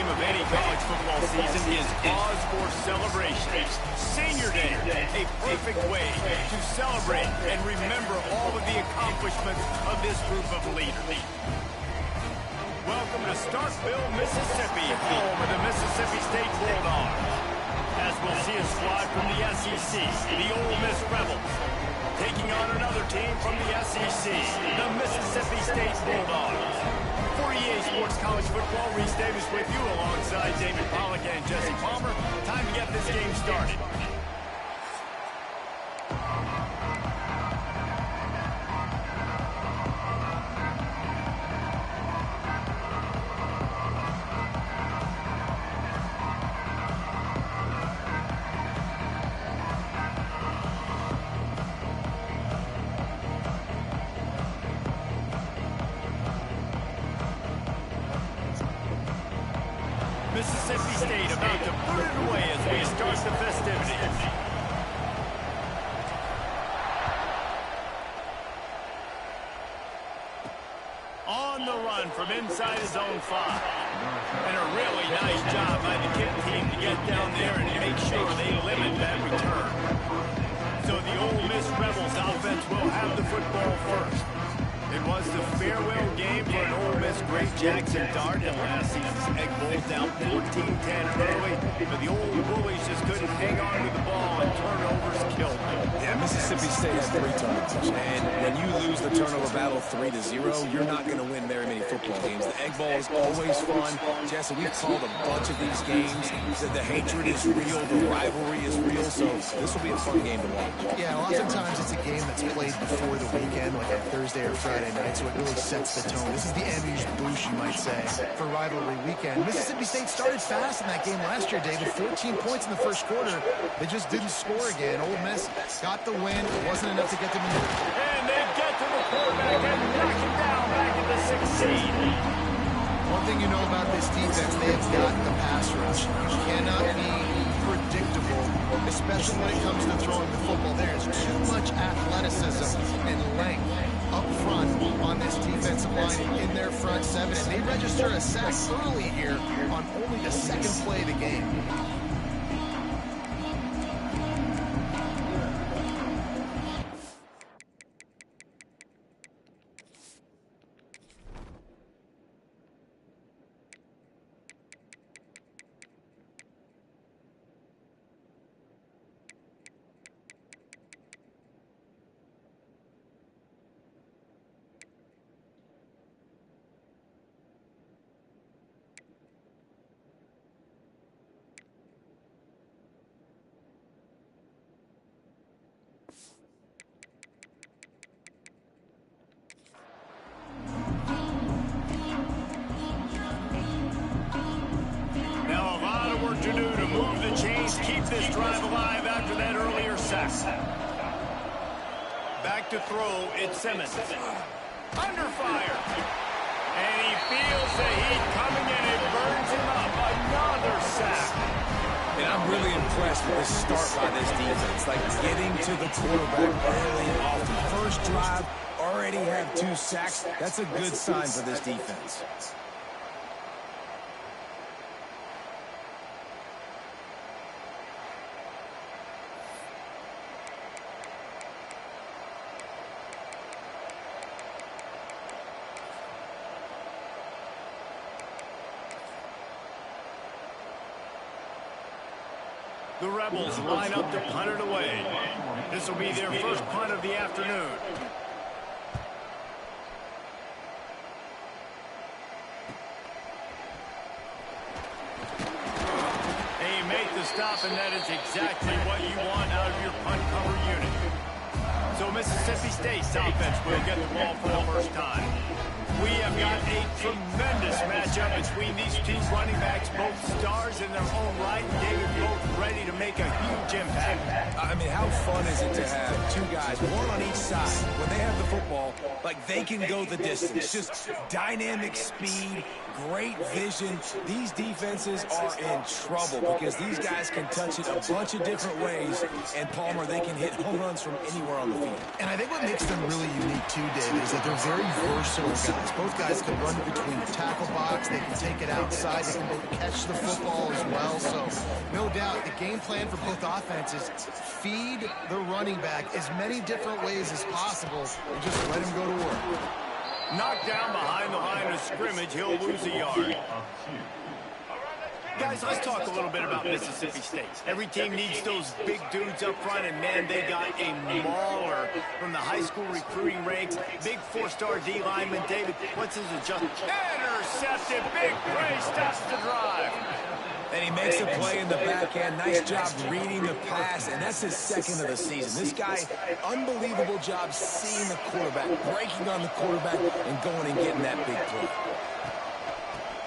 of any college football season is cause for celebration. Senior Day, a perfect way to celebrate and remember all of the accomplishments of this group of leaders. Welcome to Starkville, Mississippi, home of the Mississippi State Bulldogs. As we'll see a squad from the SEC, the Ole Miss Rebels, taking on another team from the SEC, the Mississippi State Bulldogs. For EA Sports College Football, Reese Davis with you alongside David Pollack and Jesse Palmer. Time to get this game started. Mississippi State about to put it away as we start the festivities. On the run from inside his own 5. And a really nice job by the kick team to get down there and make sure they limit that return. So the Ole Miss Rebels offense will have the football first. It was the farewell game for an Ole Miss great Jackson Dart in last season's Egg Bowl, down 14-10 early, but the old Bullies just couldn't hang on to the ball and turnovers killed them. Yeah, Mississippi State had 3 turnovers, and when you lose the turnover battle 3-0, you're not going to win very many football games. The Egg Bowl is always fun. Jesse, we've called a bunch of these games. The hatred is real, the rivalry is real, so this will be a fun game to watch. Yeah, oftentimes it's a game that's played before the weekend, like a Thursday or Friday night, so it really sets the tone. This is the amuse-bouche, you might say, for rivalry weekend. Mississippi State started fast in that game last year, David. 14 points in the first quarter. They just didn't score again. Ole Miss got the win. It wasn't enough to get them in the... And they get to the quarterback and knock him down back at the 16. One thing you know about this defense, they have got the pass rush. You cannot be predictable, especially when it comes to throwing the football. There is too much athleticism and length up front on this defensive line in their front 7. And they register a sack early here on only the second play of the game. To do to move the chains, keep this drive alive after that earlier sack. Back to throw, it's Simmons. Under fire. And he feels the heat coming in. It burns him up. Another sack. And I'm really impressed with the start by this defense. Like getting to the quarterback early off the first drive, already have 2 sacks. That's a good sign for this defense. The Rebels line up to punt it away. This will be their first punt of the afternoon. They make the stop, and that is exactly what you want out of your punt cover unit. So Mississippi State's offense will get the ball for the first time. We have got a tremendous matchup between these 2 running backs, both stars in their own right. David, both ready to make a huge impact. mean, how fun is it to have two guys, one on each side, when they have the football, like they can go the distance. Just dynamic speed, great vision. These defenses are in trouble because these guys can touch it a bunch of different ways, and Palmer, they can hit home runs from anywhere on the field. And I think what makes them really unique too, David, is that they're very versatile guys. Both guys can run between the tackle box, they can take it outside, they can both catch the football as well. So no doubt the game plan for both offenses, feed the running back as many different ways as possible and just let him go to work. Knocked down behind the line of scrimmage, he'll lose a yard. Guys, let's talk a little bit about Mississippi State. Every team needs those big dudes up front, and man, they got a mauler from the high school recruiting ranks. Big four-star D lineman. David, what's his adjustment? Intercepted, big play, stops the drive. And he makes a play in the back end. Nice job reading the pass, and that's his second of the season. This guy, unbelievable job seeing the quarterback, breaking on the quarterback, and going and getting that big play.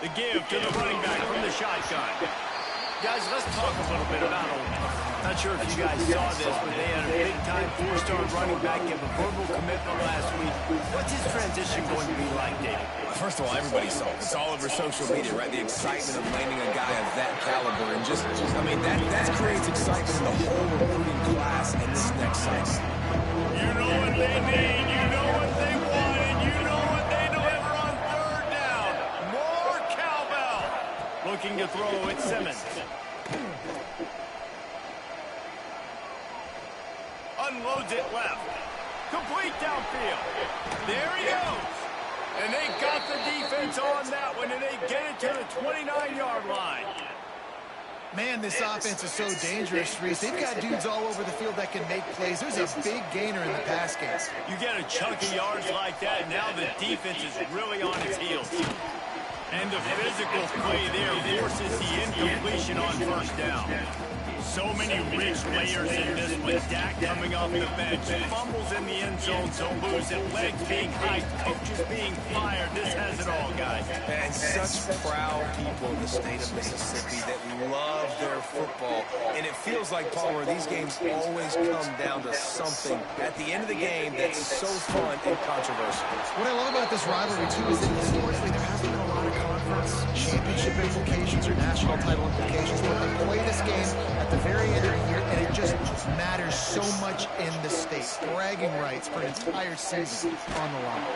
The give to the running back from the shotgun. Guys, let's talk a little bit about Ole Miss. Not sure if you guys saw this, but they had a big-time four-star running back give a verbal commitment last week. What's his transition going to be like, David? First of all, everybody saw it. It's all over social media, right? The excitement of landing a guy of that caliber. And just I mean, that creates excitement in the whole recruiting class in this next cycle. You know what they need, you know what they want, and you know what they deliver on third down. More cowbell. Looking to throw at Simmons. Unloads it left. Complete downfield. There he goes. And they got the defense on that one, and they get it to the 29-yard line. Man, this offense is so dangerous, Reese. They've got dudes all over the field that can make plays. There's a big gainer in the pass game. You get a chunk of yards like that, now the defense is really on its heels. And the physical play there forces the incompletion on first down. So many rich layers in this one. Dak coming off the bench. Fumbles in the end zone, so lose it. Legs being hyped. Coaches being fired. This has it all, guys. And such proud people in the state of Mississippi that love their football. And it feels like, Palmer, these games always come down to something at the end of the game that's so fun and controversial. What I love about this rivalry, too, is that historically there hasn't been a lot of conference championship implications or national title implications, but they play this game at the very end of the year, and it just matters so much in the state. Bragging rights for an entire season on the line.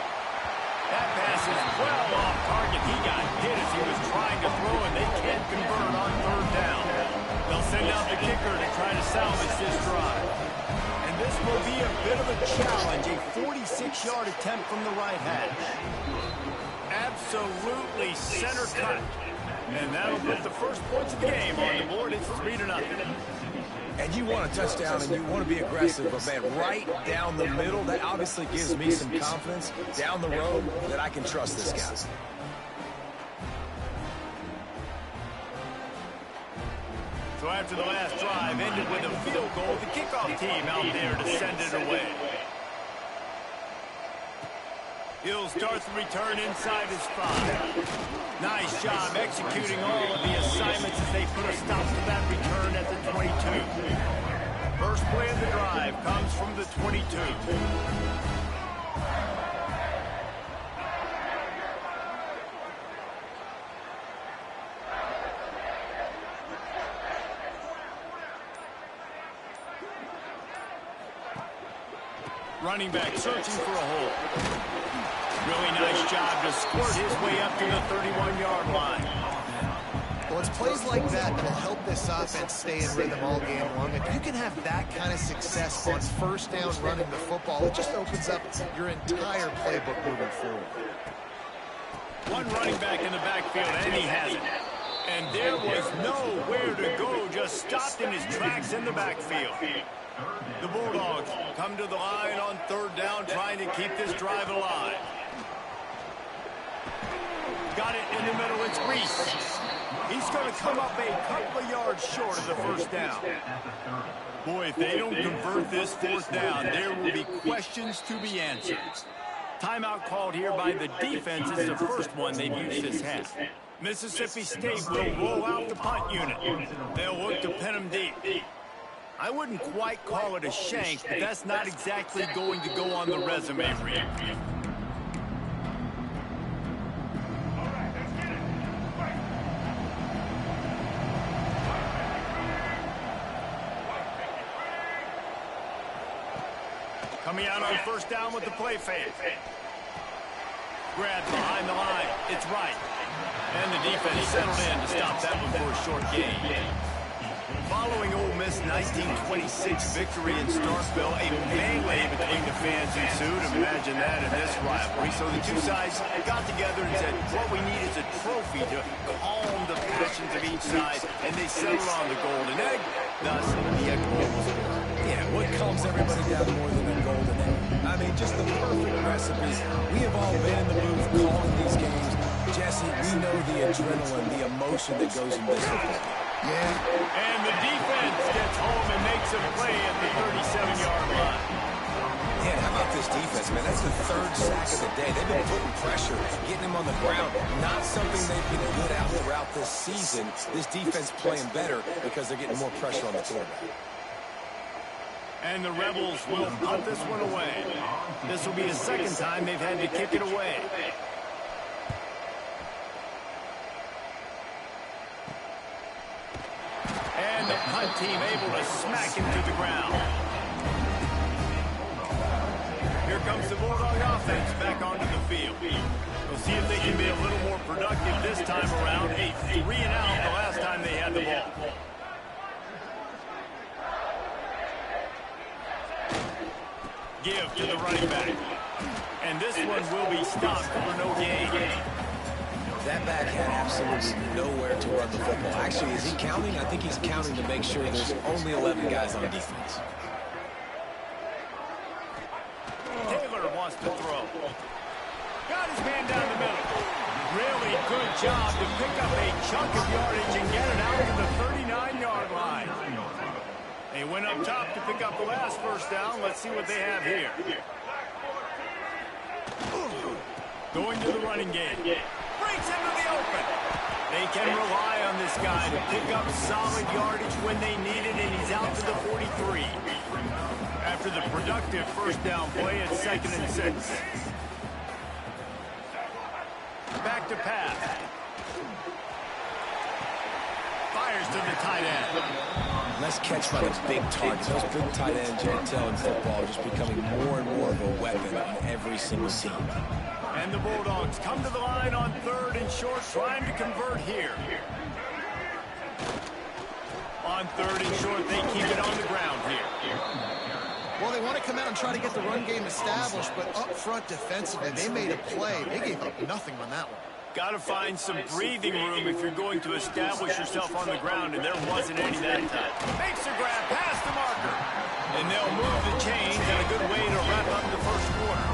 That pass is well off target. He got hit as he was trying to throw, and they can't convert on third down. They'll send out the kicker to try to salvage this drive. And this will be a bit of a challenge, a 46-yard attempt from the right hash. Absolutely center cut. And that'll put the first points of the game on the board. It's 3-0. And you want a touchdown and you want to be aggressive, but man, right down the middle, that obviously gives me some confidence down the road that I can trust this guy. So after the last drive ended with a field goal, the kickoff team out there to send it away. He'll start the return inside his 5. Nice job executing all of the assignments as they put a stop to that return at the 22. First play of the drive comes from the 22. Running back searching for a hole. Really nice job to squirt his way up to the 31-yard line. Well, it's plays like that that'll help this offense stay in rhythm all game long. If you can have that kind of success on first down running the football, it just opens up your entire playbook moving forward. One running back in the backfield, and he has it. And there was nowhere to go, just stopped in his tracks in the backfield. The Bulldogs come to the line on third down, trying to keep this drive alive. Got it in the middle, it's Reese. He's going to come up a couple of yards short of the first down. Boy, if they don't convert this fourth down, there will be questions to be answered. Timeout called here by the defense is the first one they've used this half. Mississippi State will roll out the punt unit. They'll look to pin them deep. I wouldn't quite call it a shank, but that's not exactly going to go on the resume reel. Coming out on first down with the play fake. Grab behind the line. It's right. And the defense settled in to stop that one for a short gain. Following Ole Miss' 1926 victory in Starkville, a melee between the fans ensued. Imagine that in this rivalry. So the two sides got together and said, what we need is a trophy to calm the passions of each side, and they settled on the golden egg. Thus, the Egg Bowl was born. Yeah, what calms everybody down more than a golden egg? I mean, just the perfect recipe. We have all been in the booth calling these games. Jesse, we know the adrenaline, the emotion that goes into this football. Yeah. And the defense gets home and makes a play at the 37-yard line. Yeah, how about this defense, man? That's the third sack of the day. They've been putting pressure, getting them on the ground. Not something they've been good at throughout this season. This defense playing better because they're getting more pressure on the quarterback. And the Rebels will punt this one away. This will be the second time they've had to kick it away. And the punt team able to smack him to the ground. Here comes the Bulldog offense back onto the field. We'll see if they can be a little more productive this time around. A 3-and-out the last time they had the ball. Give to the running back. And this one will be stopped for no gain. That back had absolutely nowhere to run the football. Actually, is he counting? I think he's counting to make sure there's only 11 guys on defense. Taylor wants to throw. Got his man down the middle. Really good job to pick up a chunk of yardage and get it out to the 39-yard line. They went up top to pick up the last first down. Let's see what they have here. Going to the running game. Breaks into the open. They can rely on this guy to pick up solid yardage when they need it, and he's out to the 43. After the productive first down play, it's 2nd and 6. Back to pass. Fires to the tight end. Nice catch by the big targets. Those big tight ends, you can tell in football, are just becoming more and more of a weapon on every single team. And the Bulldogs come to the line on 3rd and short, trying to convert here. On 3rd and short, they keep it on the ground here. Well, they want to come out and try to get the run game established, but up front defensively, they made a play. They gave up nothing on that one. Got to find some breathing room if you're going to establish yourself on the ground, and there wasn't any that time. Makes a grab past the marker. And they'll move the chains, and a good way to wrap up the first quarter.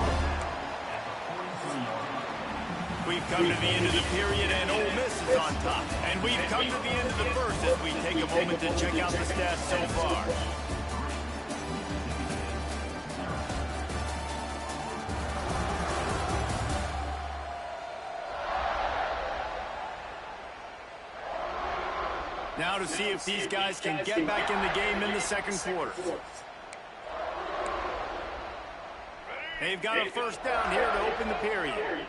We've come to the end of the period, and Ole Miss is on top. And we've come to the end of the first as we take a moment to check out the stats so far. Now to see if these guys can get back in the game in the second quarter. They've got a first down here to open the period.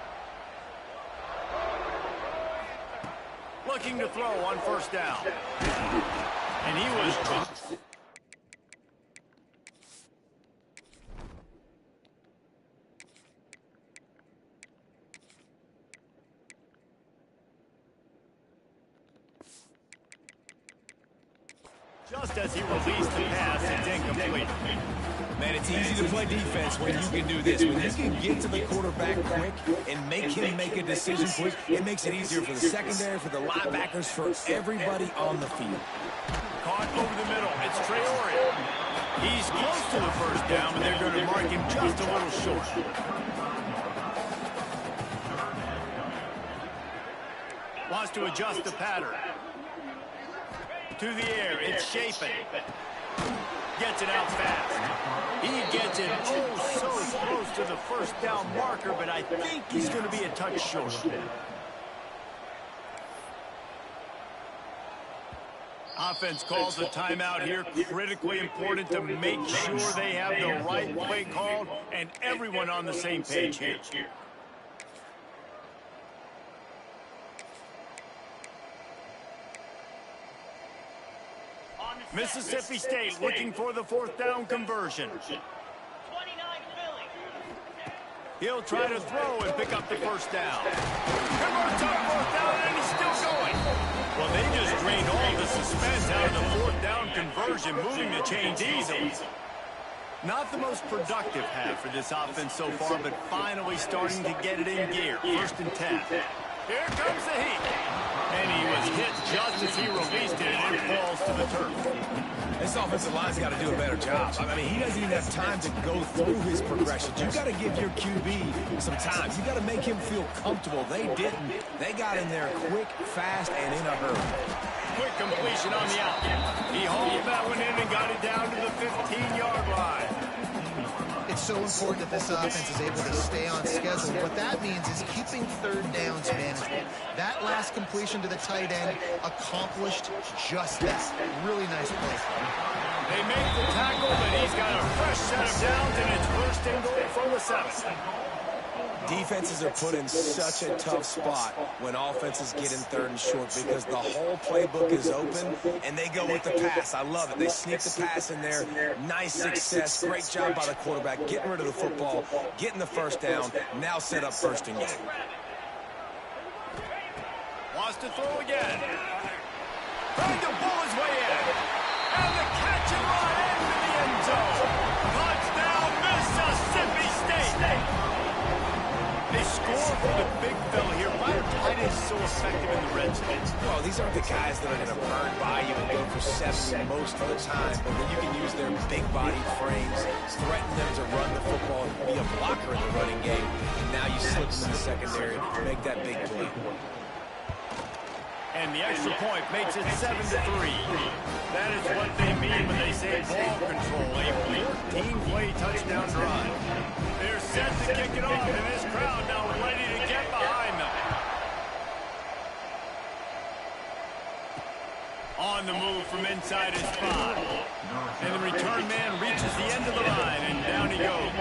Looking to throw on first down. And he was dropped. Just as he released the pass, it's incomplete. Man, it's easy to play defense when you can do this. When you can get to the quarterback quick and make him make a decision quick, it makes it easier for the secondary, for the linebackers, for everybody on the field. Caught over the middle. It's Traore. He's close to the first down, but they're going to mark him just a little short. Wants to adjust the pattern. To the air, it's Chapin. Gets it out fast. He gets it so close to the first down marker, but I think he's going to be a touch short. offense calls a timeout here. Critically important to make sure they have the right play called and everyone on the same page here. Mississippi State looking for the fourth down conversion. He'll try to throw and pick up the first down. Converts on fourth down, and he's still going. Well, they just drained all the suspense out of the fourth down conversion, moving the chains easily. Not the most productive half for this offense so far, but finally starting to get it in gear. 1st and 10. Here comes the heat. And he was hit just as he released it, and it falls to the turf. This offensive line's got to do a better job. I mean, he doesn't even have time to go through his progressions. You've got to give your QB some time. You've got to make him feel comfortable. They didn't. They got in there quick, fast, and in a hurry. Quick completion on the out. He hauled that one in and got it down to the 15-yard line. It's so important that this offense is able to stay on schedule. What that means is keeping third downs manageable. That last completion to the tight end accomplished just that. Really nice play. They make the tackle, but he's got a fresh set of downs, and it's 1st and goal from the 7. Defenses are put in such a tough spot when offenses get in 3rd and short because the whole playbook is open and they go with the pass. I love it. They sneak the pass in there. Nice success. Great job by the quarterback getting rid of the football, getting the first down, now set up 1st and goal. Wants to throw again. Trying to pull his way in. And the catch and run into the end zone. Touchdown, Mississippi State. They score for the big fella here. Why are tight ends so effective in the red zone? Well, these aren't the guys that are going to burn by you and go for 70 most of the time, but then you can use their big-bodied frames, threaten them to run the football, be a blocker in the running game, and now you slip them in the secondary, make that big play. And the extra point makes it 7-3. That is what they mean when they say ball control. A 14-play touchdown drive. They're set to kick it off, and this crowd now ready to get behind them. On the move from inside his 5. And the return man reaches the end of the line, and down he goes.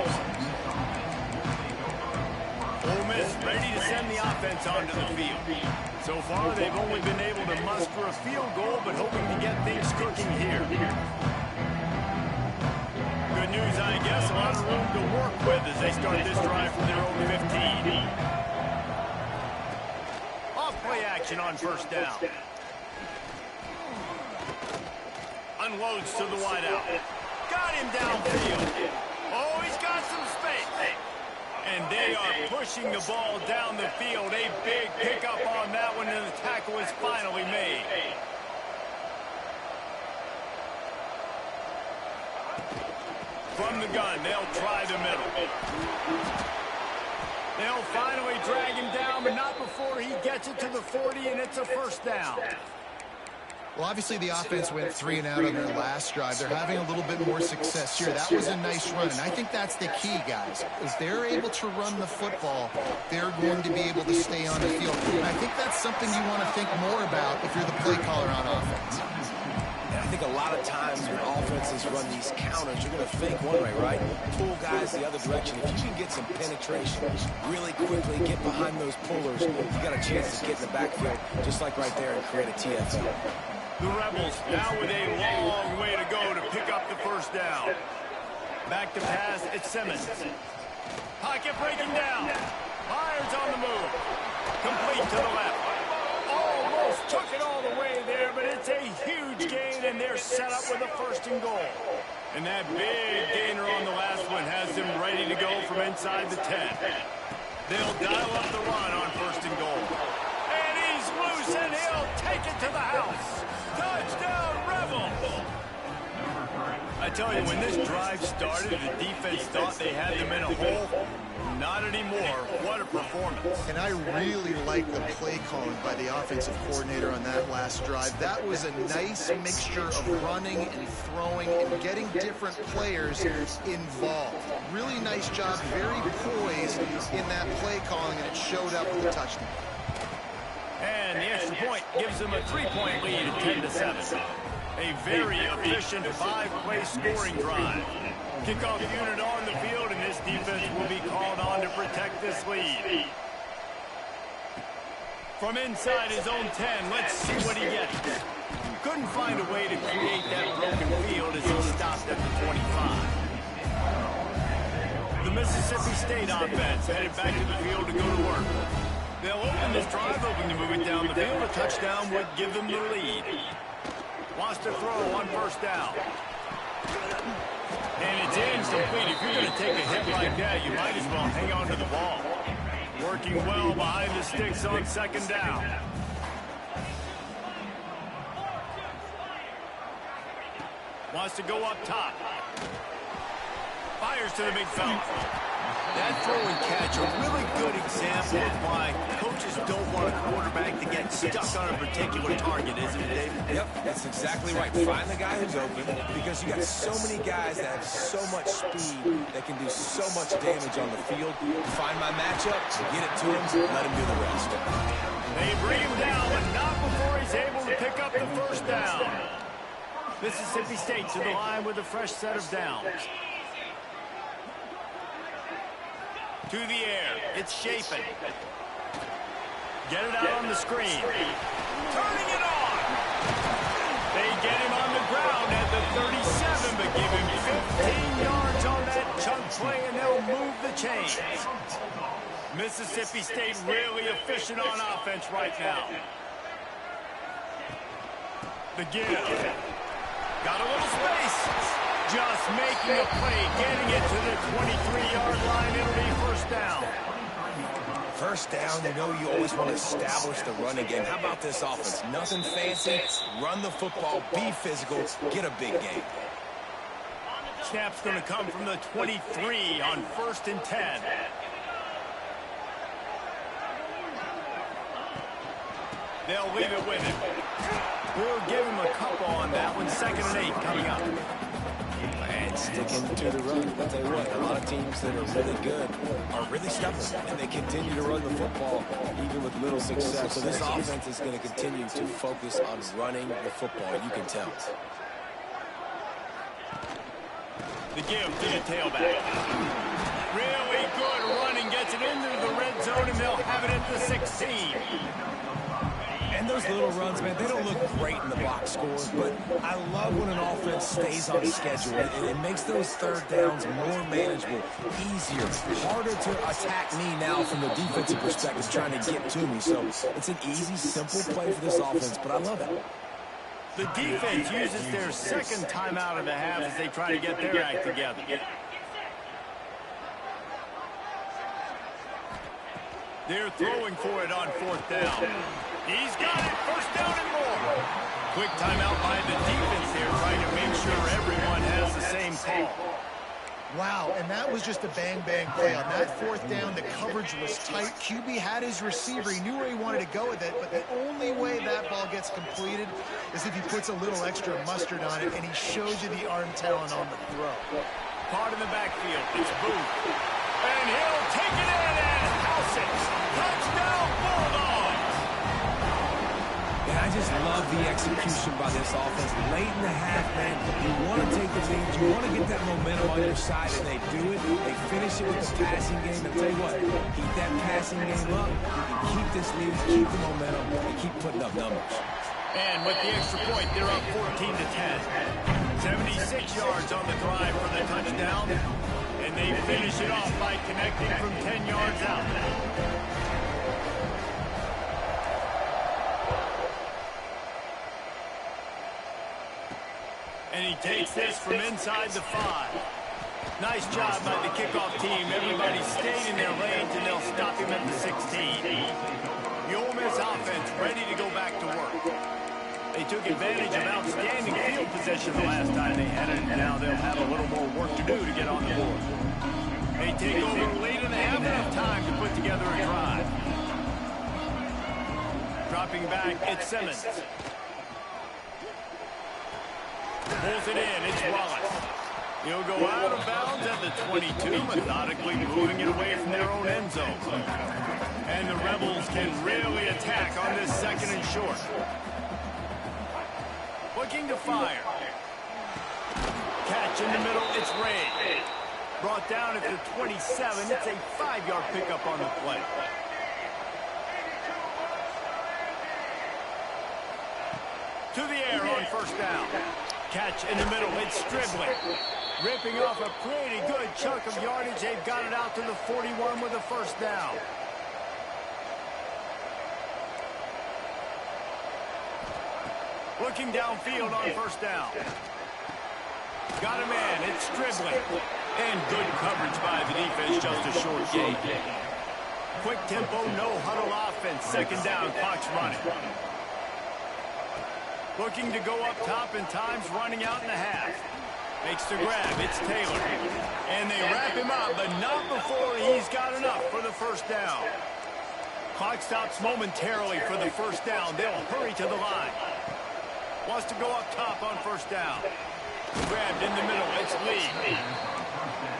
Ole Miss ready to send the offense onto the field. So far, they've only been able to muster a field goal, but hoping to get things cooking here. Good news, I guess, a lot of room to work with as they start this drive from their own 15. Off-play action on 1st down. Unloads to the wideout. Got him downfield. Oh, he's got some space. And they are pushing the ball down the field. A big pickup on that one, and the tackle is finally made. From the gun, they'll try the middle. They'll finally drag him down, but not before he gets it to the 40, and it's a 1st down. Well, obviously the offense went 3 and out on their last drive. They're having a little bit more success here. That was a nice run, and I think that's the key, guys. If they're able to run the football, they're going to be able to stay on the field. And I think that's something you want to think more about if you're the play caller on offense. And I think a lot of times when offenses run these counters, you're going to fake one way, right? Pull guys the other direction. If you can get some penetration really quickly, get behind those pullers, you got a chance to get in the backfield, just like right there, and create a TFL. The Rebels now with a long way to go to pick up the 1st down. Back to pass, it's Simmons. Pocket breaking down. Myers on the move. Complete to the left. Almost took it all the way there, but it's a huge gain, and they're set up with a 1st and goal. And that big gainer on the last one has them ready to go from inside the 10. They'll dial up the run on 1st and goal. And he's loose, and he'll take it to the house. Touchdown, Rebels! I tell you, when this drive started, the defense thought they had them in a hole. Not anymore. What a performance. And I really like the play calling by the offensive coordinator on that last drive. That was a nice mixture of running and throwing and getting different players involved. Really nice job, very poised in that play calling, and it showed up with a touchdown. And the extra point gives them a 3-point lead at 10-7. A very efficient 5-play scoring drive. Kickoff unit on the field, and this defense will be called on to protect this lead. From inside his own 10, let's see what he gets. Couldn't find a way to create that broken field as he stopped at the 25. The Mississippi State offense headed back to the field to go to work. They'll open this drive, hoping to move it down the field. A touchdown would give them the lead. Wants to throw on first down. And it's incomplete. If you're going to take a hit like that, you might as well hang on to the ball. Working well behind the sticks on second down. Wants to go up top. Fires to the big fella. That throw and catch, a really good example of why coaches don't want a quarterback to get stuck on a particular target, isn't it, David? Yep, that's exactly right. Find the guy who's open, because you got so many guys that have so much speed that can do so much damage on the field. Find my matchup, get it to him, let him do the rest. They bring him down, but not before he's able to pick up the first down. Mississippi State to the line with a fresh set of downs. To the air. It's Shapen. Get it out on the screen. Turning it on. They get him on the ground at the 37, but give him 15 yards on that chunk play, and they'll move the chains. Mississippi State really efficient on offense right now. The give. Got a little space. Just making a play, getting it to the 23-yard line. It'll be first down. First down, you know you always want to establish the running game. How about this offense? Nothing fancy. Run the football, be physical, get a big game. Snap's going to come from the 23 on 1st and 10. They'll leave it with him. We'll give him a couple on that one. 2nd and 8 coming up. And sticking to the run. I'll tell you what, a lot of teams that are really good are really stubborn, and they continue to run the football even with little success. So this offense is going to continue to focus on running the football. You can tell. The give to the tailback. Really good running. Gets it into the red zone, and they'll have it at the 16. And those little runs, man, they don't look great in the box scores, but I love when an offense stays on schedule. It makes those third downs more manageable, easier, harder to attack me now from the defensive perspective trying to get to me. So it's an easy, simple play for this offense, but I love it. The defense uses their second timeout of the half as they try to get their act together. They're throwing for it on 4th down. He's got it. First down and more. Quick timeout by the defense there, trying to make sure everyone has the same call. Wow, and that was just a bang-bang play. On that 4th down, the coverage was tight. QB had his receiver. He knew where he wanted to go with it, but the only way that ball gets completed is if he puts a little extra mustard on it, and he shows you the arm talent on the throw. Caught in the backfield. It's Booth. And he'll take it in and house it. Touchdown, Bulldogs. And I just love the execution by this offense. Late in the half, man, you want to take the lead. You want to get that momentum on your side, and they do it. They finish it with the passing game. And tell you what, keep that passing game up. You can keep this lead, keep the momentum, and keep putting up numbers. And with the extra point, they're up 14 to 10. 76 yards on the drive for the touchdown. And they finish it off by connecting from 10 yards out. And he takes this from inside the 5. Nice job by the kickoff team. Everybody stayed in their lanes, and they'll stop him at the 16. The Ole Miss offense ready to go back to work. They took advantage of outstanding field position the last time they had it, and now they'll have a little more work to do to get on the board. They take over late and they have enough time to put together a drive. Dropping back, it's Simmons. Pulls it in, it's Wallace. He'll go out of bounds at the 22, methodically moving it away from their own end zone. And the Rebels can really attack on this 2nd and short. Looking to fire. Catch in the middle, it's Ray. Brought down at the 27, it's a 5-yard pickup on the play. To the air on first down. Catch in the middle, it's Stribling. Ripping off a pretty good chunk of yardage. They've got it out to the 41 with a first down. Looking downfield on first down. Got a man, it's Stribling. And good coverage by the defense, just a short gain. Quick tempo, no huddle offense. Second down, clock's running. Looking to go up top, and time's running out in the half. Makes the grab, it's Taylor. And they wrap him up, but not before he's got enough for the first down. Clock stops momentarily for the first down. They'll hurry to the line. Wants to go up top on first down. Grabbed in the middle, it's Lee.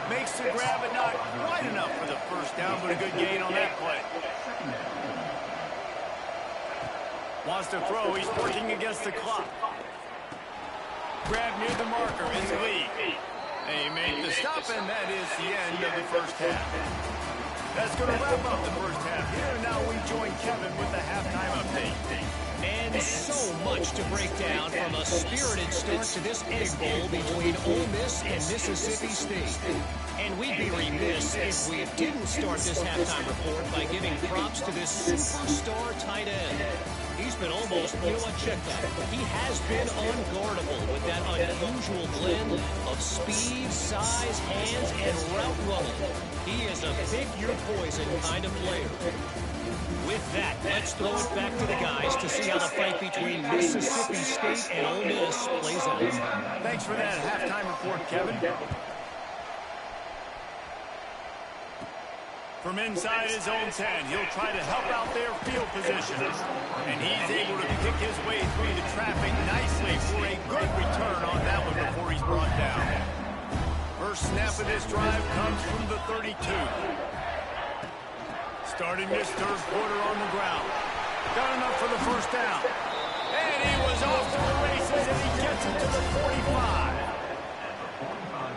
Makes the grab, but not quite enough for the first down, but a good gain on that play. Wants to throw, he's working against the clock. Grab near the marker is Lee. They make the stop, and that is the end of the first half. That's going to wrap up the first half. Here now we join Kevin with the halftime update. And so much to break down from a spirited start to this Egg Bowl between Ole Miss and Mississippi State. And we'd be remiss if we didn't start this halftime report by giving props to this superstar tight end. He's been almost, check that. He has been unguardable with that unusual blend of speed, size, hands, and route running. He is a pick-your-poison kind of player. With that, let's throw it back to the guys to see how the fight between Mississippi State and Ole Miss plays out. Thanks for that halftime report, Kevin. From inside his own 10, he'll try to help out their field position. And he's able to pick his way through the traffic nicely for a good return on that one before he's brought down. First snap of this drive comes from the 32. Starting this third quarter on the ground. Got enough for the first down. And he was off to the races, and he gets it to the 45.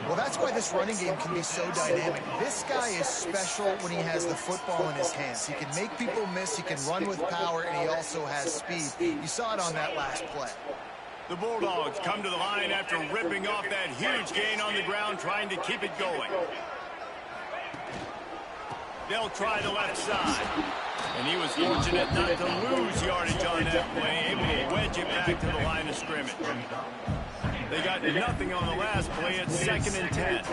Well, that's why this running game can be so dynamic. This guy is special when he has the football in his hands. He can make people miss, he can run with power, and he also has speed. You saw it on that last play. The Bulldogs come to the line after ripping off that huge gain on the ground, trying to keep it going. They'll try the left side. And he was fortunate not to lose yardage on that play, able to wedge it back to the line of scrimmage. They got nothing on the last play. It's 2nd and 10.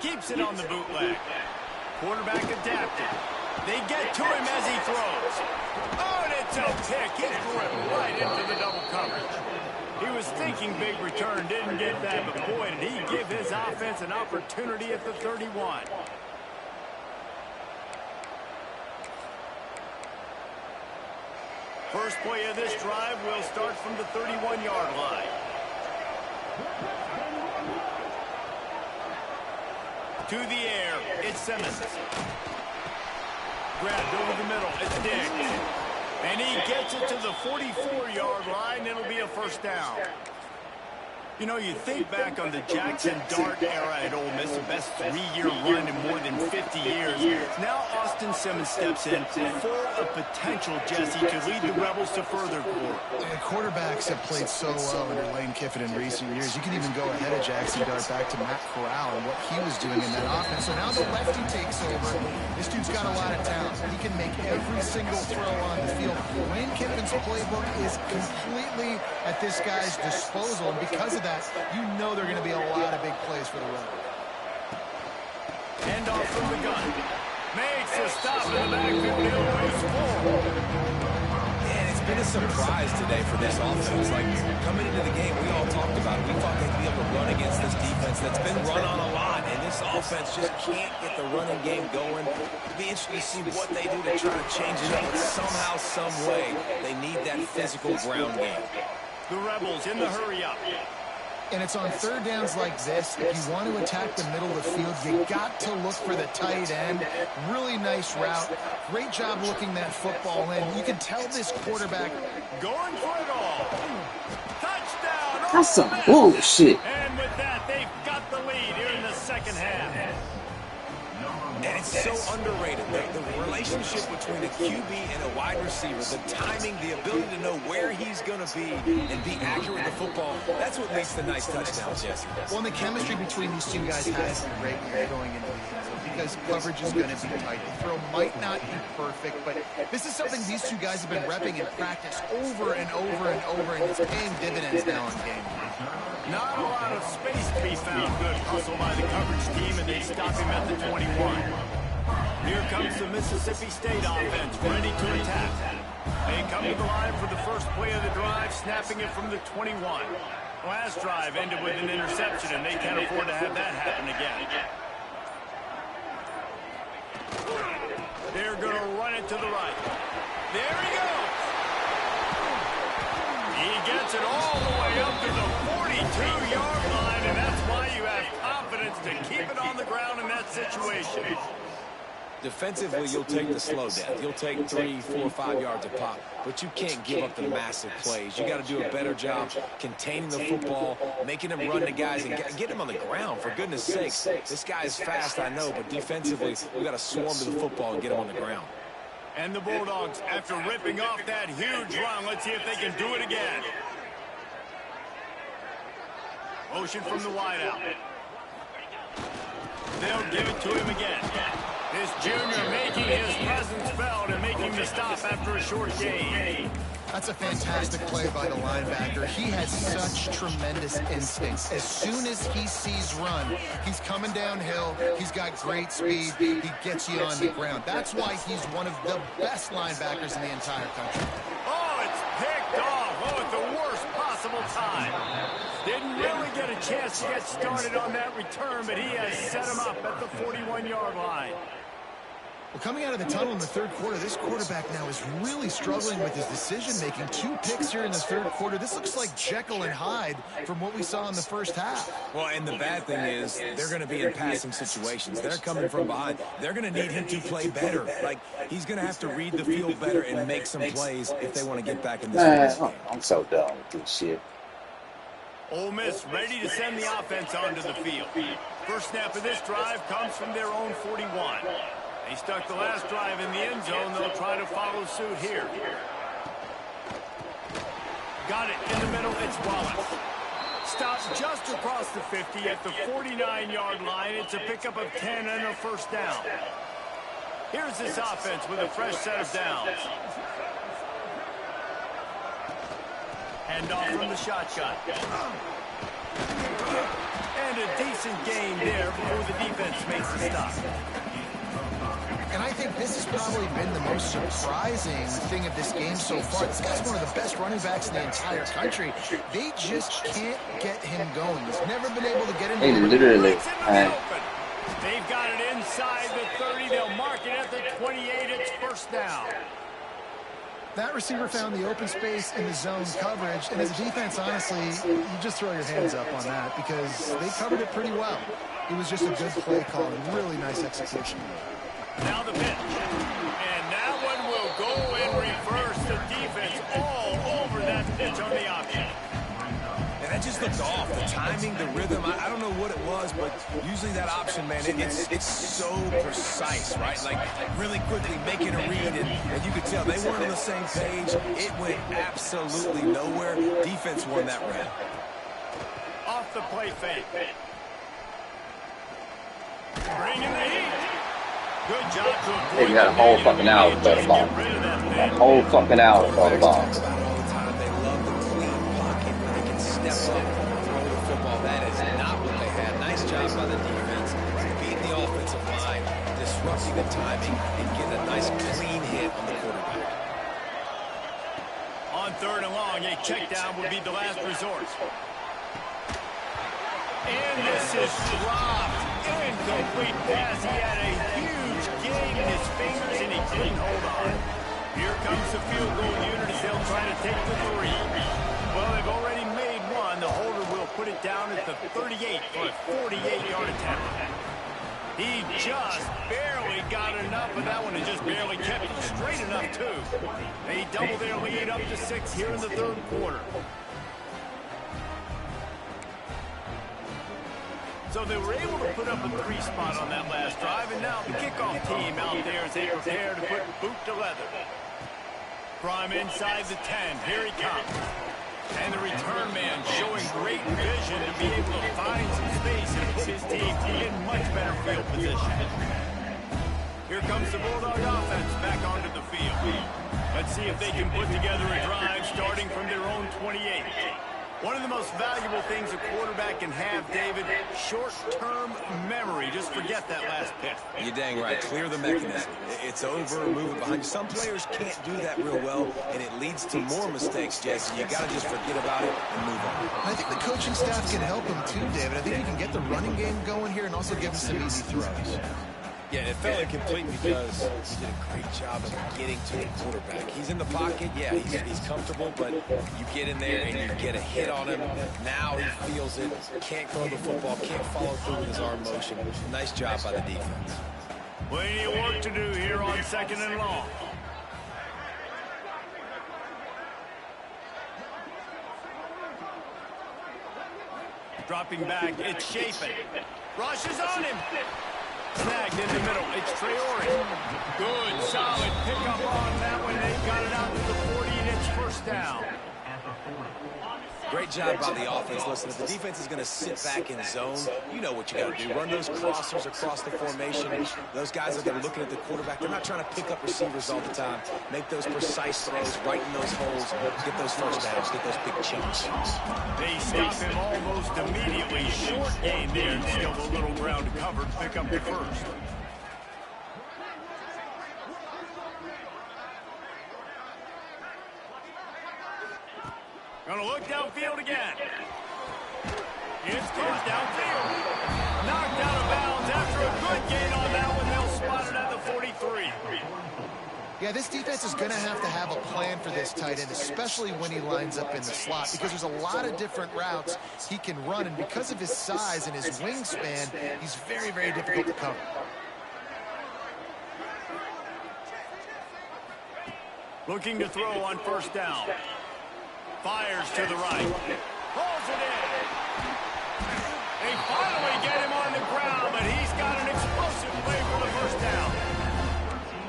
Keeps it on the bootleg. Quarterback adapted. They get to him as he throws. Oh, and it's a pick. He threw it right into the double coverage. He was thinking big return, didn't get that, but boy, did he give his offense an opportunity at the 31. First play of this drive will start from the 31-yard line. To the air, it's Simmons. Grabbed over the middle, it's Diggs. And he gets it to the 44-yard line. It'll be a first down. You know, you think back on the Jackson Dart era at Ole Miss, the best 3-year run in more than 50 years. Now Austin Simmons steps in, full of potential, Jesse, to lead the Rebels to further glory. Quarterbacks have played so well under Lane Kiffin in recent years. You can even go ahead of Jackson Dart back to Matt Corral and what he was doing in that offense. So now the lefty takes over. This dude's got a lot of talent. He can make every single throw on the field. Lane Kiffin's playbook is completely at this guy's disposal, and because of that, you know there are going to be a lot of big plays for the Rebels. Hand off from the gun. Makes a stop in the backfield. He'll race forward. Man, it's been a surprise today for this offense. Like, coming into the game, we all talked about it. We thought they'd be able to run against this defense that's been run on a lot, and this offense just can't get the running game going. It'll be interesting to see what they do to try to change it up. Somehow, some way, they need that physical ground game. The Rebels in the hurry up. And it's on third downs like this. If you want to attack the middle of the field, you got to look for the tight end. Really nice route. Great job looking that football in. You can tell this quarterback going for it all. Touchdown. That's some bullshit. And with that, they've got the lead here in the second half. And it's so underrated. The relationship between a QB and a wide receiver, the timing, the ability to know where he's going to be and be accurate with the football, that's what makes the nice touchdowns, Jesse. Well, and the chemistry between these two guys has been great here going into the season because coverage is going to be tight. The throw might not be perfect, but this is something these two guys have been repping in practice over and over and over, and it's paying dividends now in game. Not a lot of space to be found. Good hustle by the coverage team, and they stop him at the 21. Here comes the Mississippi State offense, ready to attack. They come to the line for the first play of the drive, snapping it from the 21. Last drive ended with an interception, and they can't afford to have that happen again. They're going to run it to the right. There he goes. He gets it all the way up to the 42-yard line, and that's why you have confidence to keep it on the ground in that situation. Defensively, you'll take the slow down. You'll take 3, 4, 5 yards a pop, but you can't give up the massive plays. You got to do a better job containing the football, making them run the guys, and get them on the ground, for goodness sakes. This guy is fast, I know, but defensively, we got to swarm to the football and get him on the ground. And the Bulldogs, after ripping off that huge run, let's see if they can do it again. Motion from the wideout. They'll give it to him again. This junior making his presence felt and making the stop after a short gain. That's a fantastic play by the linebacker. He has such tremendous instincts. As soon as he sees run, he's coming downhill. He's got great speed. He gets you on the ground. That's why he's one of the best linebackers in the entire country. Oh, it's picked off. Oh, at the worst possible time. Didn't really get a chance to get started on that return, but he has set him up at the 41-yard line. Well, coming out of the tunnel in the third quarter, this quarterback now is really struggling with his decision-making. 2 picks here in the third quarter. This looks like Jekyll and Hyde from what we saw in the first half. Well, and the bad thing is they're going to be in passing situations. They're coming from behind. They're going to need him to play better. Like, he's going to have to read the field better and make some plays if they want to get back in this game. I'm so done with this shit. Ole Miss ready to send the offense onto the field. First snap of this drive comes from their own 41. They stuck the last drive in the end zone. They'll try to follow suit here. Got it in the middle. It's Wallace. Stops just across the 50 at the 49-yard line. It's a pickup of 10 and a first down. Here's this offense with a fresh set of downs. Handoff from the shotgun. And a decent gain there before the defense makes the stop. And I think this has probably been the most surprising thing of this game so far. This guy's one of the best running backs in the entire country. They just can't get him going. He's never been able to get him They going. literally, They've got it inside the 30. They'll mark it at the 28. It's first down. That receiver found the open space in the zone coverage, and as a defense, honestly, you just throw your hands up on that because they covered it pretty well. It was just a good play call and really nice execution. Now the pitch. And that one will go in reverse. The defense all over that pitch on the option. And that just looked off. The timing, the rhythm, I don't know what it was, but usually that option, man, it's so precise, right? Like, really quickly making a read, and you could tell they weren't on the same page. It went absolutely nowhere. Defense won that round. Off the play fake. Bringing the heat. Good job to avoid. They got a whole fucking hour to throw the ball. A whole fucking hour to throw the ball. Step up, throw the football. That is not what they had. Nice job by the defense, beating the offensive line, disrupting the timing, and getting a nice clean hit on the quarterback. On third and long, a check down would be the last resort. And this is dropped. Incomplete pass. He had a huge gain in his fingers, and he couldn't hold on. Here comes the field goal unit as they'll try to take the 3. Well, they've already made one. The holder will put it down at the 38 for a 48-yard attempt. He just barely got enough, but that one, he just barely kept it straight enough, too. They double their lead up to 6 here in the third quarter. So they were able to put up a 3 spot on that last drive, and now the kickoff team out there as they prepare to put boot to leather. Prime inside the 10. Here he comes. And the return man showing great vision to be able to find some space and put his team in much better field position. Here comes the Bulldog offense back onto the field. Let's see if they can put together a drive starting from their own 28. One of the most valuable things a quarterback can have, David, short-term memory. Just forget that last pick. You're dang right. Clear the mechanism. It's over, move it behind you. Some players can't do that real well, and it leads to more mistakes, Jesse. You got to just forget about it and move on. I think the coaching staff can help him too, David. I think you can get the running game going here and also give him some easy throws. Yeah, it fell incomplete because he did a great job of getting to the quarterback. He's in the pocket, yeah, he's comfortable, but you get in there and you get a hit on him. Now he feels it, can't throw the football, can't follow through with his arm motion. Nice job by the defense. Plenty of work to do here on 2nd and long. Dropping back, it's Chapin. Rushes on him. Snagged in the middle. It's Traore. Good, solid pickup on that one. They got it out to the 40, and it's first down. Great job by the offense. Listen, if the defense is going to sit back in zone, you know what you got to do. Run those crossers across the formation. Those guys are looking at the quarterback. They're not trying to pick up receivers all the time. Make those precise throws, right in those holes, get those first downs, get those big chunks. They stop him almost immediately. Short gain there, and still a little ground covered. Pick up the first. Gonna look downfield again. It's caught downfield. Knocked out of bounds after a good gain on that one. They'll spot it at the 43. Yeah, this defense is going to have a plan for this tight end, especially when he lines up in the slot, because there's a lot of different routes he can run, and because of his size and his wingspan, he's very, very difficult to cover. Looking to throw on first down. Fires to the right. Pulls it in. They finally get him on the ground, but he's got an explosive play for the first down.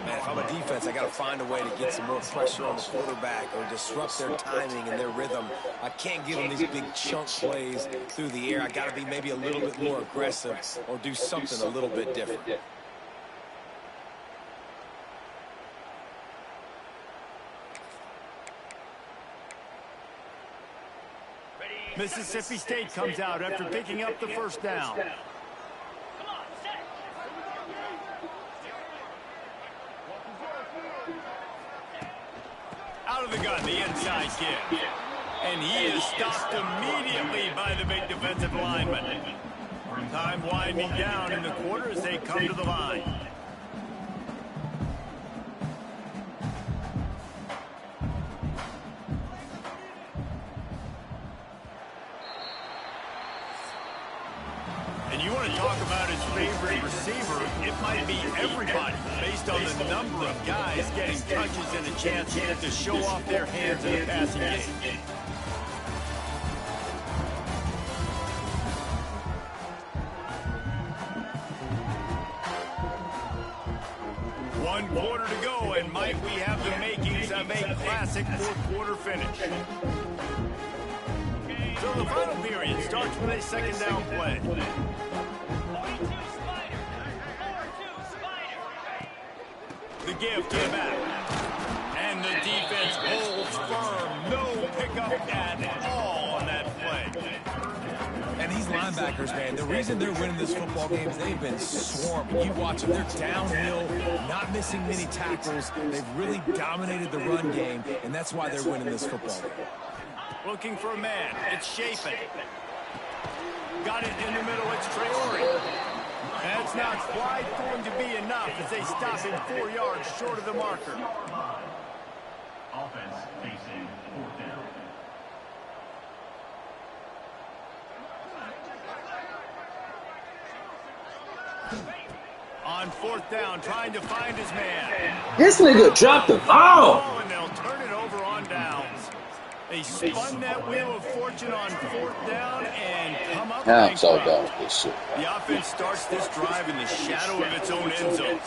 Man, if I'm a defense, I got to find a way to get some more pressure on the quarterback or disrupt their timing and their rhythm. I can't give them these big chunk plays through the air. I got to be maybe a little bit more aggressive or do something a little bit different. Mississippi State comes out after picking up the first down. Out of the gun, the inside kick. And he is stopped immediately by the big defensive lineman. Time winding down in the quarter as they come to the line. And you want to talk about his favorite receiver, it might be everybody, based on the number of guys getting touches and a chance to show off their hands in the passing game. One quarter to go, and might we have the makings of a classic fourth-quarter finish. So the final period starts with a second down play. The give to the back. And the defense holds firm. No pickup at all on that play. And these linebackers, man, the reason they're winning this football game is they've been swarmed. You watch them, they're downhill, not missing many tackles. They've really dominated the run game, and that's why they're winning this football game. Looking for a man. It's Chapin. Got it in the middle. It's Traore. That's not quite going to be enough as they stop him 4 yards short of the marker. Offense facing fourth down. on fourth down, trying to find his man. This nigga dropped the ball. And they'll turn it over on downs. They spun that wheel of fortune on fourth down and come up. I'm so done with this shit. The offense starts this drive in the shadow of its own end zone.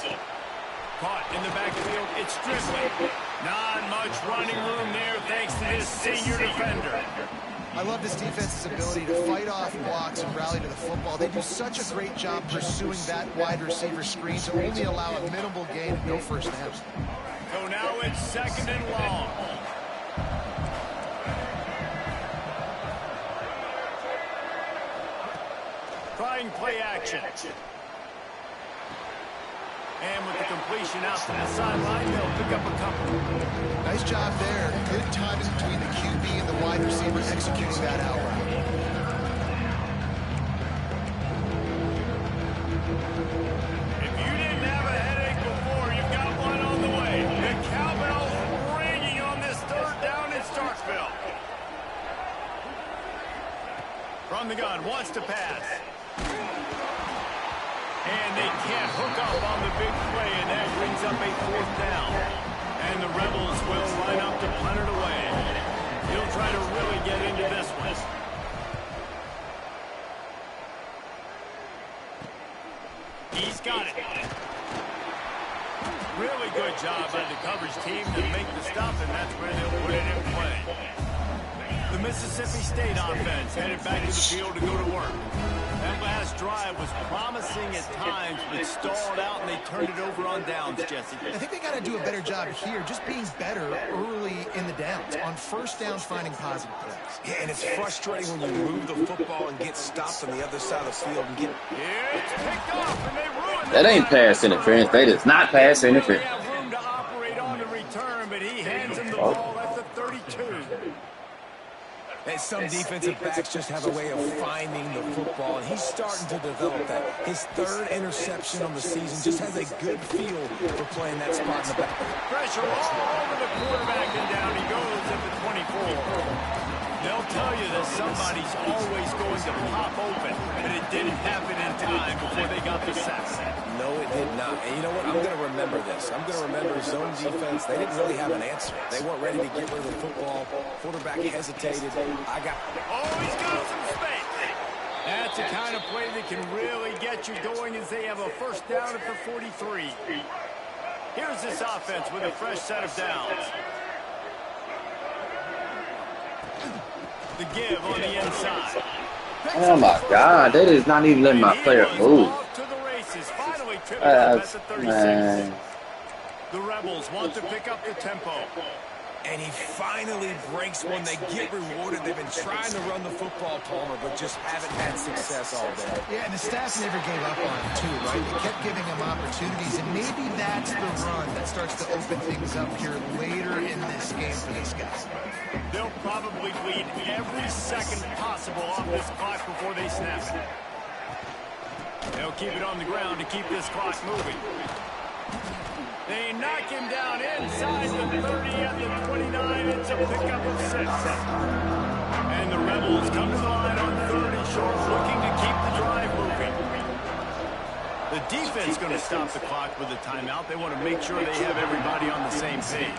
Caught in the backfield, it's Strickland. Not much running room there thanks to this senior defender. I love this defense's ability to fight off blocks and rally to the football. They do such a great job pursuing that wide receiver screen to only allow a minimal gain and no first downs. So now it's second and long. Trying play action. And with the completion out to the sideline, they'll pick up a couple. Nice job there. Good timing between the QB and the wide receiver executing that out route. If you didn't have a headache before, you've got one on the way. The cowbell's ringing on this third down in Starkville. From the gun, wants to pass. And they can't hook up on the big play, and that brings up a fourth down. And the Rebels will line up to punt it away. He'll try to really get into this one. He's got it. Really good job by the coverage team to make the stop, and that's where they'll put it in play. The Mississippi State offense headed back to the field to go to work. That last drive was promising at times, but stalled out, and they turned it over on downs, Jesse. I think they got to do a better job here, just being better early in the downs. On first downs, finding positive plays. Yeah, and it's frustrating when you move the football and get stopped on the other side of the field and get... It's picked off, and they ruined That ain't pass interference. That is not pass interference. They have room to operate on the return, but he hands him the ball at the 32. And some defensive backs just have a way of finding the football, and he's starting to develop that. His third interception on the season just has a good feel for playing that spot in the back. Pressure all over the quarterback, and down he goes at the 24. They'll tell you that somebody's always going to pop open, but it didn't happen in time before they got the sack. No, it did not. And you know what? I'm going to remember this. I'm going to remember zone defense. They didn't really have an answer. They weren't ready to get rid of the football. Quarterback hesitated. Oh, he's got some space. That's the kind of play that can really get you going as they have a first down at the 43. Here's this offense with a fresh set of downs. The give on the inside. Oh my God, that is not even letting my player move. Man. The Rebels want to pick up the tempo. And he finally breaks one. They get rewarded. They've been trying to run the football, Palmer, but just haven't had success all day. Yeah, and the staff never gave up on him, too, right? They kept giving him opportunities, and maybe that's the run that starts to open things up here later in this game for this guy. They'll probably bleed every second possible off this clock before they snap it. They'll keep it on the ground to keep this clock moving. They knock him down inside the 30 at the 29. It's a pickup of 6. And the Rebels come to the line on 3rd and short, looking to keep the drive moving. The defense going to stop the clock with a timeout. They want to make sure they have everybody on the same page.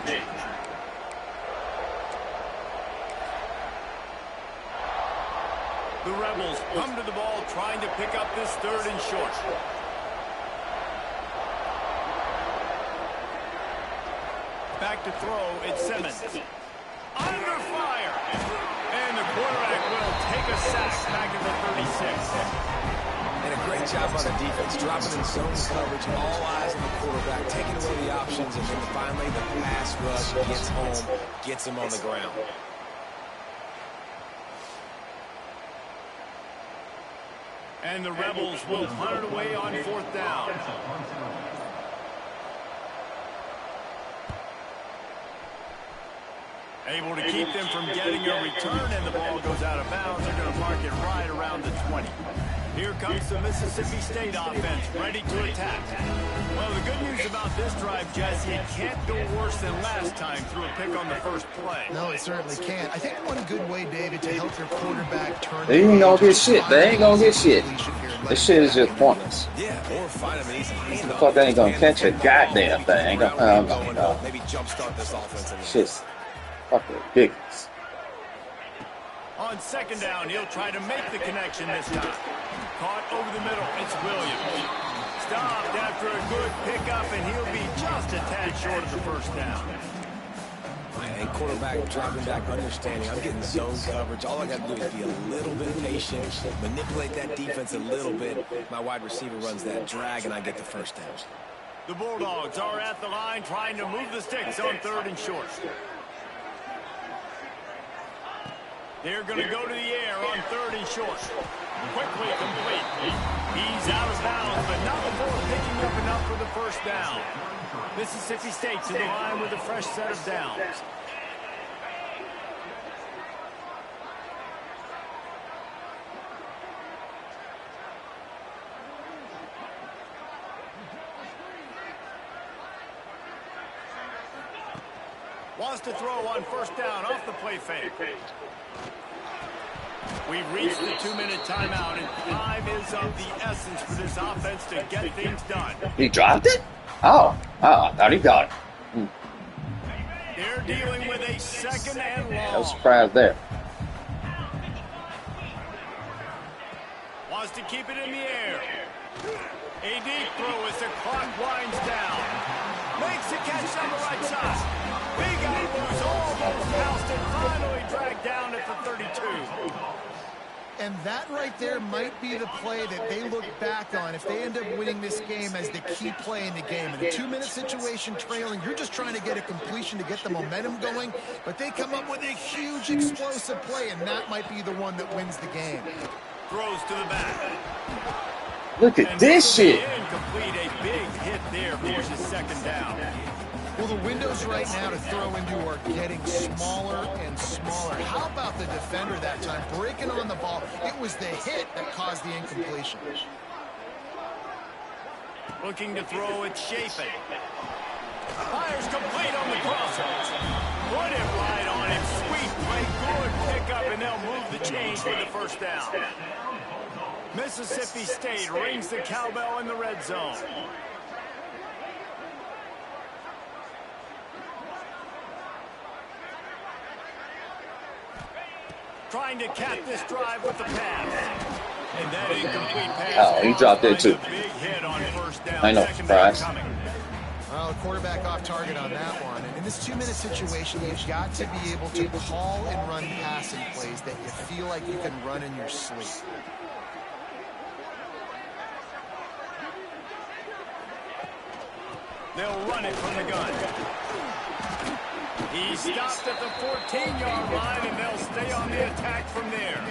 The Rebels come to the ball, trying to pick up this 3rd and short. Back to throw, it's Simmons. Under fire! And the quarterback will take a sack back at the 36. And a great job on the defense, dropping in zone coverage, all eyes on the quarterback, taking away the options, and then finally the pass rush gets home, gets him on the ground. And the Rebels will punt it away on 4th down. Able to keep them from getting a return, and the ball goes out of bounds. They're going to mark it right around the 20. Here comes the Mississippi State offense, ready to attack. Well, the good news about this drive, Jesse, it can't go worse than last time through a pick on the first play. No, it certainly can't. I think one good way, David, to help your quarterback turn... They ain't gonna get shit. They ain't gonna get shit. This shit is just pointless. Yeah, or find him an easy handoff. The fuck they ain't gonna catch a goddamn thing. Maybe jumpstart this offense. Shit's fucking ridiculous. On second down, he'll try to make the connection this time. Caught over the middle. It's Williams. Stopped after a good pickup, and he'll be just a tad short of the first down. And quarterback dropping back, understanding I'm getting zone coverage. All I got to do is be a little bit patient, manipulate that defense a little bit. My wide receiver runs that drag, and I get the first down. The Bulldogs are at the line trying to move the sticks on third and short. They're going to go to the air on third and short. Quickly complete. He's out of bounds, but not before picking up enough for the first down. Mississippi State to the line with a fresh set of downs. Wants to throw on first down off the play fake. We've reached the 2-minute timeout, and time is of the essence for this offense to get things done. He dropped it? Oh, I thought he got it. They're dealing with a second and long. I was surprised there. Wants to keep it in the air. A deep throw as the clock winds down. Makes the catch on the right side. Big elbows almost housed and finally dragged down at the 32. And that right there might be the play that they look back on if they end up winning this game as the key play in the game. In a 2-minute situation trailing, you're just trying to get a completion to get the momentum going, but they come up with a huge explosive play, and that might be the one that wins the game. Throws to the back. Look at this shit. Incomplete, a big hit there for his second down. Well, the windows right now to throw into are getting smaller and smaller. How about the defender that time breaking on the ball? It was the hit that caused the incompletion. Looking to throw it, Chafin. Fires complete on the crosser. Put it right on him. Sweet play, good pickup, and they'll move the chains for the first down. Mississippi State rings the cowbell in the red zone. Trying to cap this drive with the pass. And that incomplete pass. Oh, he dropped it too. Big hit on first down. I know, surprise. Well, the quarterback off target on that one. And in this 2-minute situation, you've got to be able to call and run passing plays that you feel like you can run in your sleep. They'll run it from the gun. He stopped at the 14-yard line, and they'll stay on the attack from there.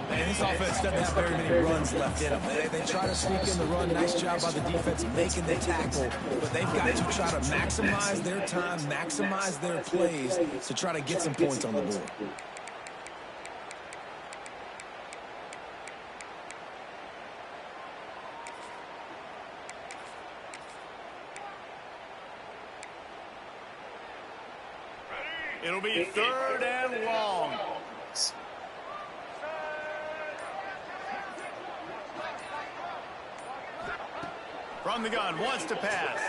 And this offense doesn't have very many runs left in them. They try to sneak in the run. Nice job by the defense making the tackle. But they've got to try to maximize their time, maximize their plays to try to get some points on the board. It'll be third and long. From the gun, wants to pass.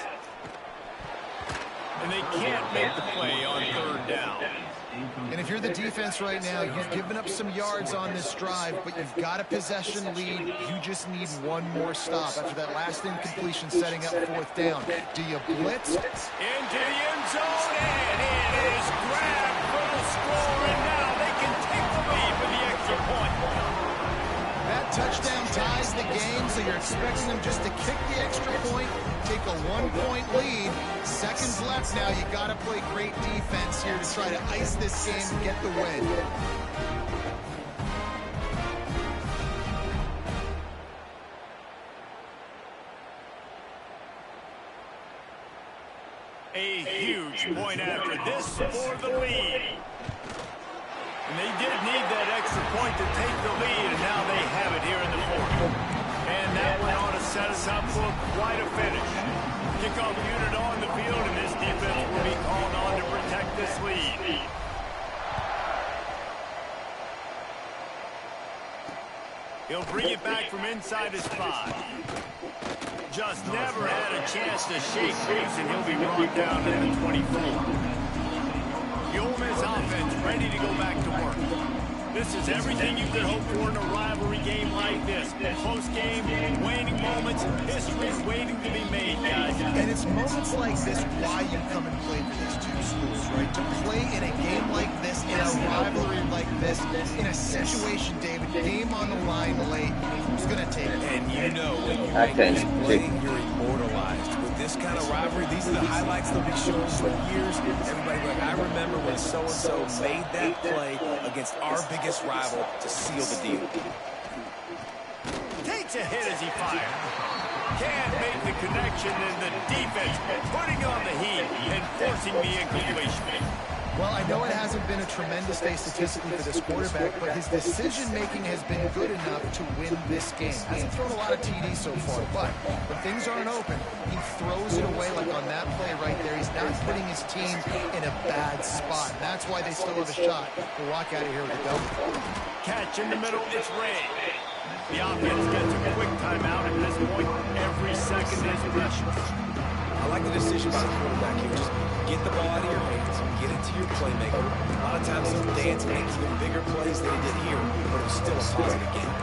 And they can't make the play on third down. And if you're the defense right now, you've given up some yards on this drive, but you've got a possession lead. You just need one more stop after that last incompletion setting up fourth down. Do you blitz? Into the end zone, and it is grabbed for the score, and now they can take the lead with the extra point. That touchdown ties the game, so you're expecting them just to kick the extra point, take a 1-point lead. Seconds left now. You got to play great defense here to try to ice this game and get the win. A huge point after this for the lead. And they did need that extra point to take the lead, and now they have it set us up for quite a finish. Kickoff unit on the field, and this defense will be called on to protect this lead. He'll bring it back from inside his 5. Just never had a chance to shake loose, and he'll be brought down to the 24. The Ole Miss offense ready to go back to work. This is everything you could hope for in a rivalry game like this. Close game, waning moments, history waiting to be made, guys. And it's moments like this why you come and play for these two schools, right? To play in a game like this, in a rivalry like this, in a situation, David, game on the line late, who's going to take it? And you know when you make this play, you're immortalized. With this kind of rivalry, these are the highlights they'll be showing for years. Everybody, like, I remember when so-and-so made that play against our biggest rival to seal the deal. Takes a hit as he fired. Can't make the connection, and the defense putting on the heat and forcing the incompletion. Well, I know it hasn't been a tremendous day statistically for this quarterback, but his decision-making has been good enough to win this game. Hasn't thrown a lot of TDs so far, but when things aren't open, he throws it away like on that play right there. He's not putting his team in a bad spot. That's why they still have a shot to walk out of here with a double. Catch in the middle, it's Ray. The offense gets a quick timeout at this point. Every second is precious. I like the decision by the quarterback here. Just get the ball out of your hands, get it to your playmaker. A lot of times he'll dance and make even bigger plays than he did here, but it was still a positive game.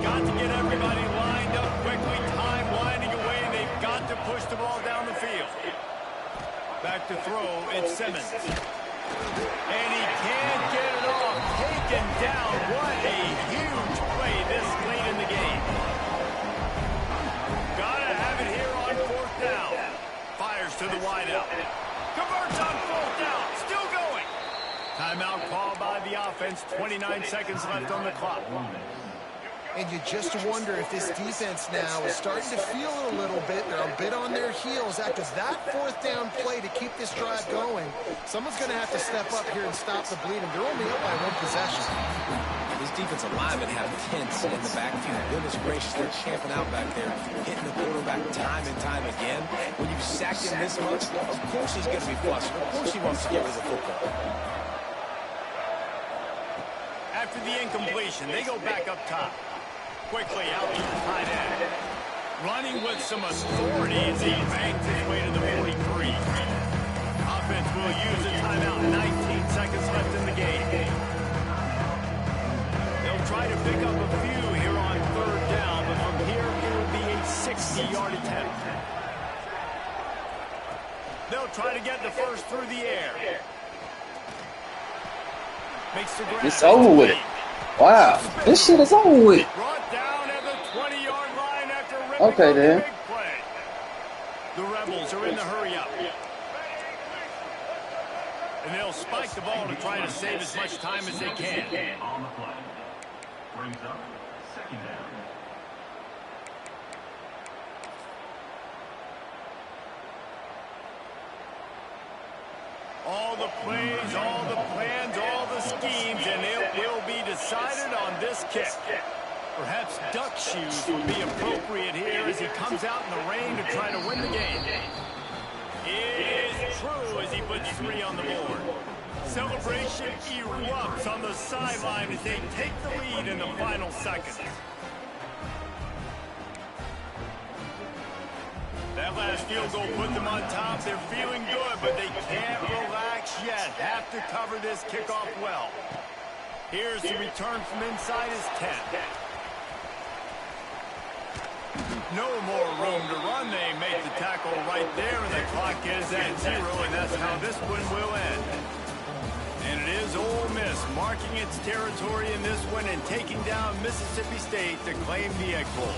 Got to get everybody lined up quickly. Time winding away, and they've got to push the ball down the field. Back to throw, it's Simmons. And he can't get it off. Taken down. What a huge play this late in the game. Gotta have it here on 4th down. Fires to the wideout. Converts on 4th down. Still going. Timeout called by the offense. 29 seconds left on the clock. And you just wonder if this defense now is starting to feel it a little bit. They're a bit on their heels after that 4th down play to keep this drive going. Someone's going to have to step up here and stop the bleeding. They're only up by 1 possession. These defensive linemen have tents in the backfield. Goodness gracious, they're champing out back there, hitting the quarterback time and time again. When you sack him this much, of course he's going to be flustered. Of course he wants to get rid of the football. After the incompletion, they go back up top. Quickly out to the tight end. Running with some authority as he bangs his way to the 43. Offense will use a timeout. 19 seconds left in the game. They'll try to pick up a few here on 3rd down, but from here it will be a 60-yard attempt. They'll try to get the first through the air. Makes the grab. It's over with. Wow, this shit is over with. Brought down at the 20-yard line after ripping Okay, up then. the big play. The Rebels are in the hurry-up. And they'll spike the ball to try to save as much time as they can. On the play. Brings up 2nd down. All the plays, all the plans, all the schemes, and it will be decided on this kick. Perhaps duck shoes would be appropriate here as he comes out in the rain to try to win the game. It is true as he puts 3 on the board. Celebration erupts on the sideline as they take the lead in the final seconds. That last field goal put them on top. They're feeling good, but they can't relax yet. Have to cover this kickoff well. Here's the return from inside his 10. No more room to run. They make the tackle right there, and the clock is at 0, and that's how this one will end. And it is Ole Miss marking its territory in this one and taking down Mississippi State to claim the Egg Bowl.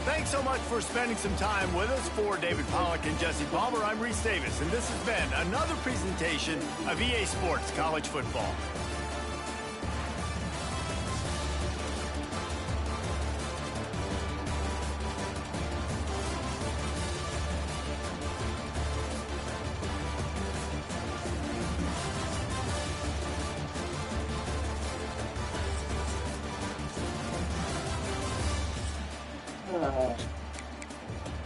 Thanks so much for spending some time with us. For David Pollack and Jesse Palmer, I'm Reese Davis, and this has been another presentation of EA Sports College Football. it.